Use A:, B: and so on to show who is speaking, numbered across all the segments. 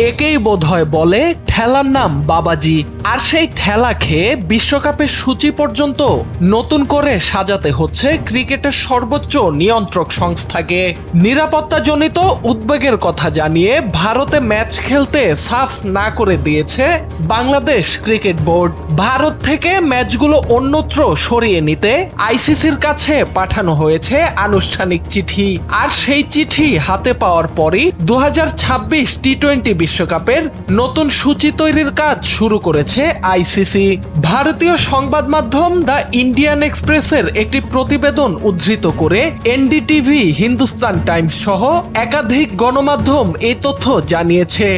A: একেই বোধহয় বলে ঠেলার নাম বাবাজি। আর সেই ঠেলা খেয়ে বিশ্বকাপের সূচি পর্যন্ত নতুন করে সাজাতে হচ্ছে ক্রিকেটের সর্বোচ্চ নিয়ন্ত্রক সংস্থাকে। নিরাপত্তাজনিত উদ্বেগের কথা জানিয়ে ভারতে ম্যাচ খেলতে সাফ না করে দিয়েছে বাংলাদেশ ক্রিকেট বোর্ড। ভারত থেকে ম্যাচগুলো অন্যত্র সরিয়ে নিতে আইসিসির কাছে পাঠানো হয়েছে আনুষ্ঠানিক চিঠি। আর সেই চিঠি হাতে পাওয়ার পরই 2026 টি-20 বিশ্বকাপের নতুন সূচি তৈরির কাজ শুরু করেছে আইসিসি। ভারতীয় সংবাদ মাধ্যম দ্য ইন্ডিয়ান এক্সপ্রেসের একটি প্রতিবেদন উদ্ধৃত করে এনডিটিভি, হিন্দুস্তান টাইমস সহ একাধিক গণমাধ্যম এই তথ্য জানিয়েছে।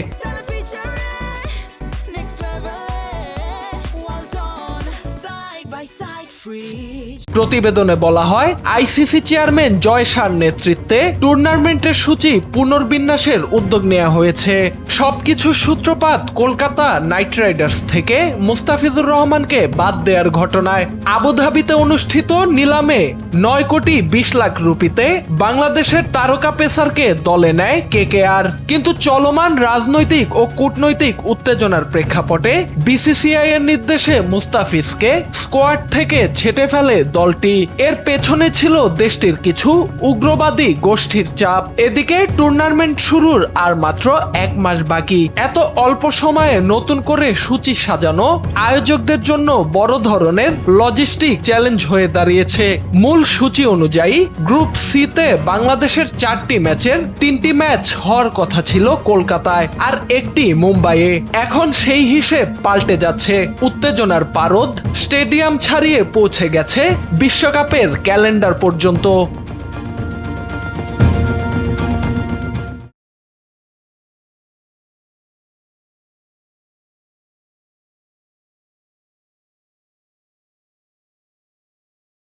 A: প্রতিবেদনে বলা হয়, আইসিসি চেয়ারম্যান জয় শাহর নেতৃত্বে টুর্নামেন্টের সূচি পুনর্বিন্যাসের উদ্যোগ নেওয়া হয়েছে। সবকিছু সূত্রপাত কলকাতা নাইট রাইডার্স থেকে মুস্তাফিজুর রহমানকে বাদ দেওয়ার ঘটনায়। আবুধাবিতে অনুষ্ঠিত নিলামে 9 কোটি 20 লাখ রুপিতে বাংলাদেশের তারকা পেসারকে দলে নেয় কেকেআর। কিন্তু চলমান রাজনৈতিক ও কূটনৈতিক উত্তেজনার প্রেক্ষাপটে বিসিসিআই এর নির্দেশে মুস্তাফিজকে স্কোয়াড থেকে ছেটে ফেলে দলটি। এর পেছনে ছিল দেশটির কিছু উগ্রবাদী গোষ্ঠীর চাপ। এদিকে টুর্নামেন্ট শুরুর আর মাত্র 1 মাস বাকি। এত অল্প সময়ে নতুন করে সূচি সাজানো আয়োজকদের জন্য বড় ধরনের লজিস্টিক চ্যালেঞ্জ হয়ে দাঁড়িয়েছে। মূল সূচি অনুযায়ী গ্রুপ সি তে বাংলাদেশের 4টি ম্যাচের 3টি ম্যাচ হওয়ার কথা ছিল কলকাতায় আর একটি মুম্বাইয়ে। এখন সেই হিসেব পাল্টে যাচ্ছে। উত্তেজনার পারদ স্টেডিয়াম ছাড়িয়ে পৌঁছে গেছে বিশ্বকাপের ক্যালেন্ডার পর্যন্ত।